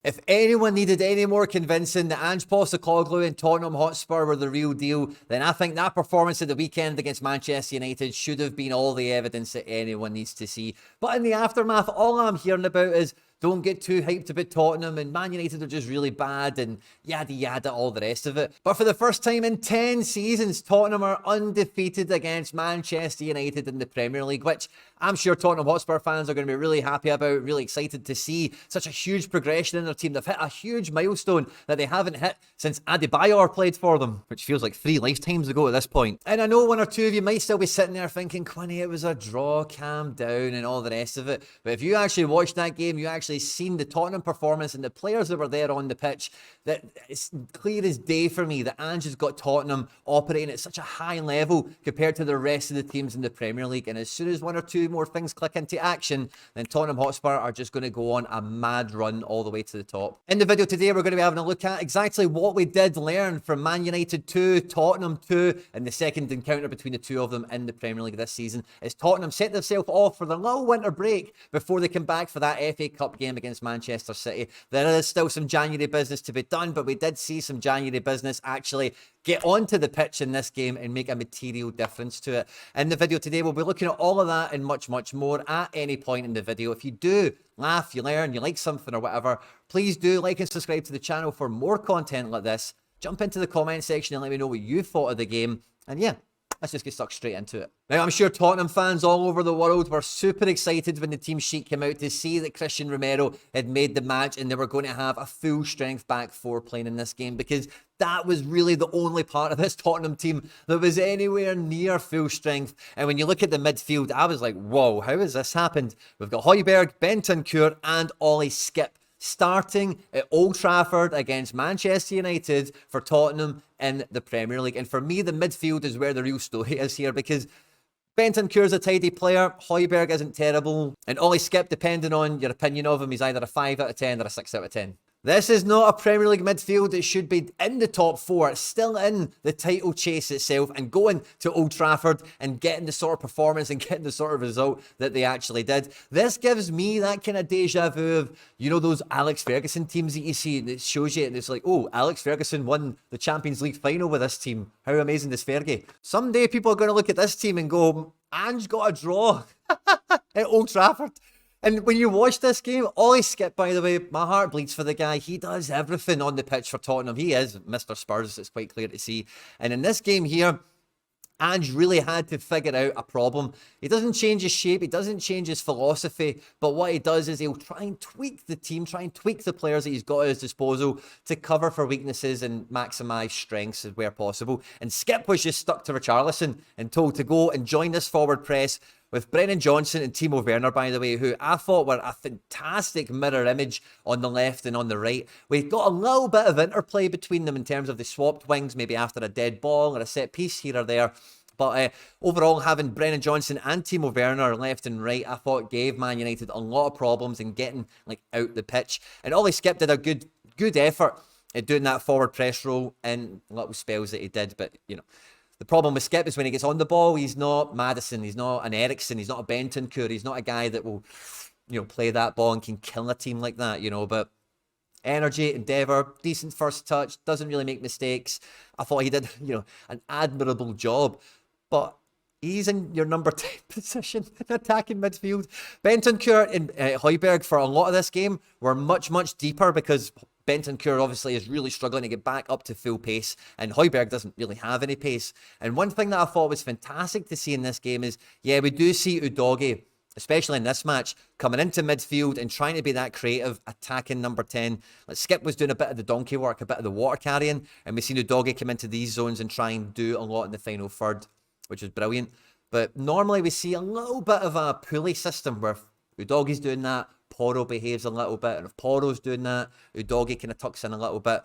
If anyone needed any more convincing that Ange Postecolgou and Tottenham Hotspur were the real deal, then I think that performance at the weekend against Manchester United should have been all the evidence that anyone needs to see. But in the aftermath, all I'm hearing about is don't get too hyped about Tottenham and Man United are just really bad and yada yada, all the rest of it. But for the first time in 10 seasons, Tottenham are undefeated against Manchester United in the Premier League, which I'm sure Tottenham Hotspur fans are going to be really happy about, really excited to see such a huge progression in their team. They've hit a huge milestone that they haven't hit since Adebayor played for them, which feels like 3 lifetimes ago at this point. And I know one or two of you might still be sitting there thinking, Quinny, it was a draw, calm down and all the rest of it. But if you actually watched that game, you actually seen the Tottenham performance and the players that were there on the pitch, that it's clear as day for me that Ange has got Tottenham operating at such a high level compared to the rest of the teams in the Premier League. And as soon as one or two more things click into action, then Tottenham Hotspur are just going to go on a mad run all the way to the top. In the video today, we're going to be having a look at exactly what we did learn from Man United 2, Tottenham 2, and the second encounter between the two of them in the Premier League this season, as Tottenham set themselves off for their little winter break before they come back for that FA Cup game against Manchester City. There is still some January business to be done, but we did see some January business actually get onto the pitch in this game and make a material difference to it. In the video today, we'll be looking at all of that and much, much more at any point in the video. If you do laugh, you learn, you like something or whatever, please do like and subscribe to the channel for more content like this. Jump into the comment section and let me know what you thought of the game. And yeah, let's just get stuck straight into it. Now, I'm sure Tottenham fans all over the world were super excited when the team sheet came out to see that Christian Romero had made the match and they were going to have a full strength back four playing in this game, because that was really the only part of this Tottenham team that was anywhere near full strength. And when you look at the midfield, I was like, whoa, how has this happened? We've got Højbjerg, Bentancur and Ollie Skip starting at Old Trafford against Manchester United for Tottenham in the Premier League. And for me, the midfield is where the real story is here, because Bentancur's a tidy player, Højbjerg isn't terrible, and Ollie Skip, depending on your opinion of him, he's either a 5 out of 10 or a 6 out of 10. This is not a Premier League midfield that should be in the top 4. It's still in the title chase itself, and going to Old Trafford and getting the sort of performance and getting the sort of result that they actually did. This gives me that kind of deja vu of, you know, those Alex Ferguson teams that you see, and it shows you, and it's like, oh, Alex Ferguson won the Champions League final with this team. How amazing is Fergie? Someday people are going to look at this team and go, Ange got a draw at Old Trafford. And when you watch this game, Ollie Skip, by the way, my heart bleeds for the guy. He does everything on the pitch for Tottenham. He is Mr. Spurs, it's quite clear to see. And in this game here, Ange really had to figure out a problem. He doesn't change his shape, he doesn't change his philosophy, but what he does is he'll try and tweak the team, try and tweak the players that he's got at his disposal to cover for weaknesses and maximise strengths where possible. And Skip was just stuck to Richarlison and told to go and join this forward press with Brennan Johnson and Timo Werner, by the way, who I thought were a fantastic mirror image on the left and on the right. We got a little bit of interplay between them in terms of the swapped wings, maybe after a dead ball or a set piece here or there. But overall, having Brennan Johnson and Timo Werner left and right, I thought gave Man United a lot of problems in getting out the pitch. And Ollie Skip did a good effort at doing that forward press role in little spells that he did, but you know. The problem with Skip is when he gets on the ball, he's not Maddison, he's not an Eriksen, he's not a Bentancur, he's not a guy that will, you know, play that ball and can kill a team like that, you know. But energy, endeavour, decent first touch, doesn't really make mistakes. I thought he did, you know, an admirable job. But he's in your number 10 position in attacking midfield. Bentancur and Højbjerg for a lot of this game were much, much deeper, because Bentancur obviously is really struggling to get back up to full pace, and Højbjerg doesn't really have any pace. And one thing that I thought was fantastic to see in this game is, yeah, we do see Udogie, especially in this match, coming into midfield and trying to be that creative, attacking number 10. Like Skip was doing a bit of the donkey work, a bit of the water carrying, and we've seen Udogie come into these zones and try and do a lot in the final third, which was brilliant. But normally we see a little bit of a pulley system where Udogie's doing that, Porro behaves a little bit, and if Porro's doing that, Udogie kind of tucks in a little bit.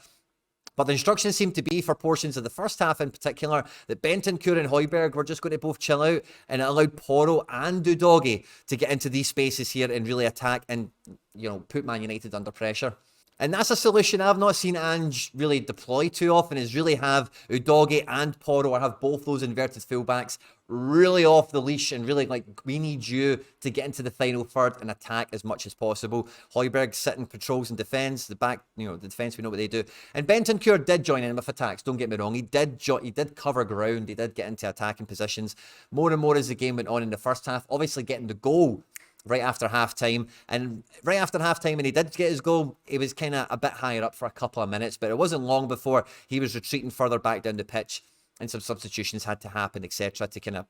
But the instructions seemed to be, for portions of the first half in particular, that Bentancur and Højbjerg were just going to both chill out, and it allowed Porro and Udogie to get into these spaces here and really attack and, you know, put Man United under pressure. And that's a solution I've not seen Ange really deploy too often, is really have Udogie and Porro, or have both those inverted fullbacks really off the leash and really like, we need you to get into the final third and attack as much as possible. Højbjerg sitting patrols and defence, the back, the defence, we know what they do. And Bentancur did join in with attacks, don't get me wrong. He did cover ground, he did get into attacking positions more and more as the game went on in the first half. Obviously getting the goal right after halftime, and right after halftime, and he did get his goal, he was kind of a bit higher up for a couple of minutes, but it wasn't long before he was retreating further back down the pitch, and some substitutions had to happen, etc., to kind of,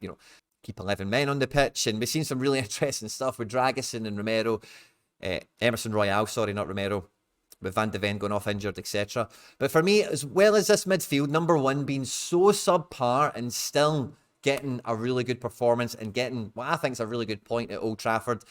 keep 11 men on the pitch. And we've seen some really interesting stuff with Dragusin and Romero, Emerson Royale, sorry, not Romero, with Van de Ven going off injured, etc. But for me, as well as this midfield, number one being so subpar and still getting a really good performance and getting what I think is a really good point at Old Trafford,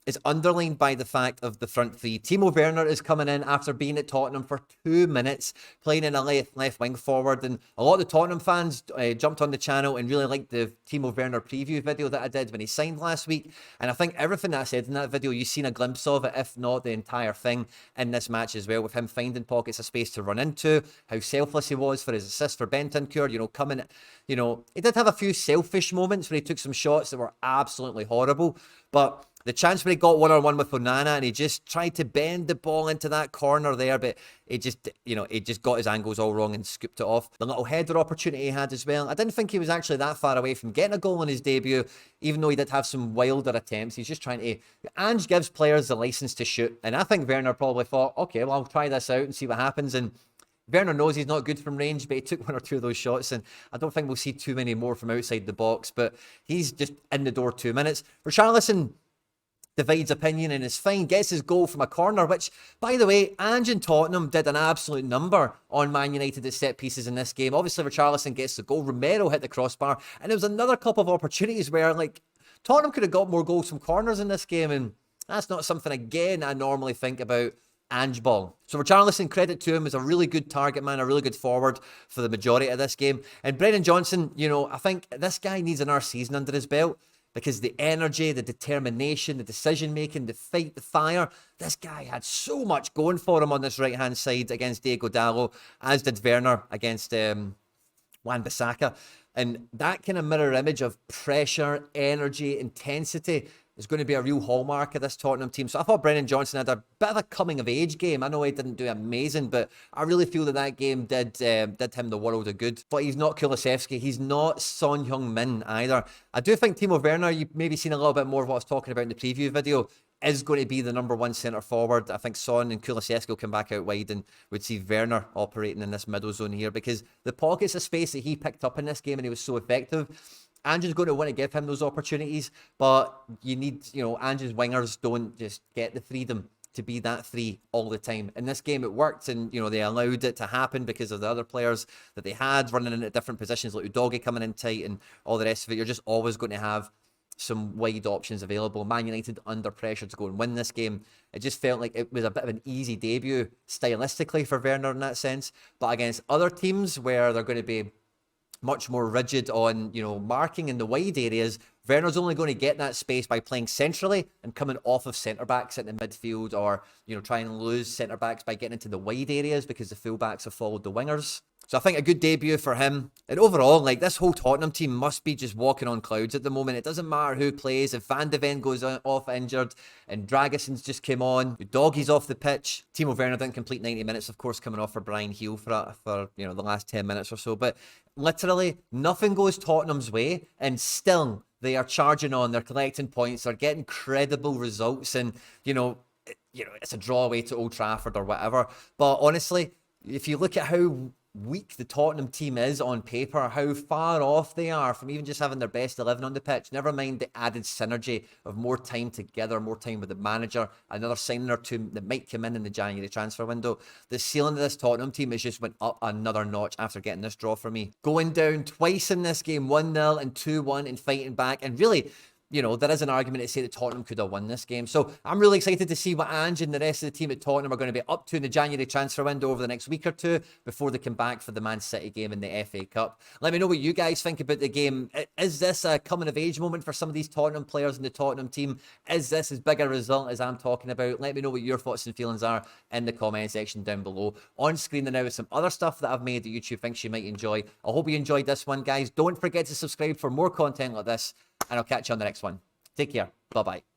is underlined by the fact of the front three. Timo Werner is coming in after being at Tottenham for 2 minutes, playing in a left wing forward. And a lot of the Tottenham fans jumped on the channel and really liked the Timo Werner preview video that I did when he signed last week. And I think everything that I said in that video, you've seen a glimpse of it, if not the entire thing, in this match as well, with him finding pockets of space to run into, how selfless he was for his assist for Bentancur, coming, he did have a few selfish moments where he took some shots that were absolutely horrible, but the chance where he got one-on-one with Onana and he just tried to bend the ball into that corner there, but it just, it just got his angles all wrong and scooped it off. The little header opportunity he had as well, I didn't think he was actually that far away from getting a goal in his debut, even though he did have some wilder attempts. He's just trying to, Ange gives players the license to shoot, and I think Werner probably thought, okay, well, I'll try this out and see what happens. And Werner knows he's not good from range, but he took one or two of those shots, and I don't think we'll see too many more from outside the box, but he's just in the door 2 minutes. Richarlison divides opinion and is fine, gets his goal from a corner, which, by the way, Ange and Tottenham did an absolute number on Man United at set pieces in this game. Obviously, Richarlison gets the goal, Romero hit the crossbar, and there was another couple of opportunities where, like, Tottenham could have got more goals from corners in this game, and that's not something, again, I normally think about Ange ball. So Richarlison, credit to him, is a really good target man, a really good forward for the majority of this game. And Brennan Johnson, I think this guy needs another season under his belt, because the energy, the determination, the decision-making, the fight, the fire, this guy had so much going for him on this right-hand side against Diego Dallo, as did Werner against Wan-Bissaka. And that kind of mirror image of pressure, energy, intensity is going to be a real hallmark of this Tottenham team. So I thought Brennan Johnson had a bit of a coming-of-age game. I know he didn't do amazing, but I really feel that game did him the world of good. But he's not Kulusevski. He's not Son Heung-min either. I do think Timo Werner, you've maybe seen a little bit more of what I was talking about in the preview video, is going to be the number one centre forward. I think Son and Kulusevski will come back out wide, and we'd see Werner operating in this middle zone here, because the pockets of space that he picked up in this game and he was so effective, Ange's going to want to give him those opportunities, but you need, Ange's wingers don't just get the freedom to be that free all the time. In this game, it worked, and, they allowed it to happen because of the other players that they had running in at different positions, like Udogie coming in tight and all the rest of it. You're just always going to have some wide options available. Man United under pressure to go and win this game. It just felt like it was a bit of an easy debut stylistically for Werner in that sense, but against other teams where they're going to be much more rigid on, marking in the wide areas, Werner's only going to get that space by playing centrally and coming off of centre-backs in the midfield, or, trying to lose centre-backs by getting into the wide areas because the full-backs have followed the wingers. So I think a good debut for him. And overall, this whole Tottenham team must be just walking on clouds at the moment. It doesn't matter who plays. If Van de Ven goes off injured and Dragusin's just came on, Udogie's off the pitch. Timo Werner didn't complete 90 minutes, of course, coming off for Bryan Gil for the last 10 minutes or so. But literally, nothing goes Tottenham's way, and still they are charging on. They're collecting points. They're getting credible results. And, it's a draw away to Old Trafford or whatever. But honestly, if you look at how weak the Tottenham team is on paper, how far off they are from even just having their best 11 on the pitch, never mind the added synergy of more time together, more time with the manager, another signing or two that might come in the January transfer window, the ceiling of this Tottenham team has just went up another notch after getting this draw for me. Going down twice in this game, 1-0 and 2-1, and fighting back, and really, you know, there is an argument to say that Tottenham could have won this game. So I'm really excited to see what Ange and the rest of the team at Tottenham are going to be up to in the January transfer window over the next week or two before they come back for the Man City game in the FA Cup. Let me know what you guys think about the game. Is this a coming-of-age moment for some of these Tottenham players in the Tottenham team? Is this as big a result as I'm talking about? Let me know what your thoughts and feelings are in the comment section down below. On screen now is some other stuff that I've made that YouTube thinks you might enjoy. I hope you enjoyed this one, guys. Don't forget to subscribe for more content like this, and I'll catch you on the next one. Take care. Bye-bye.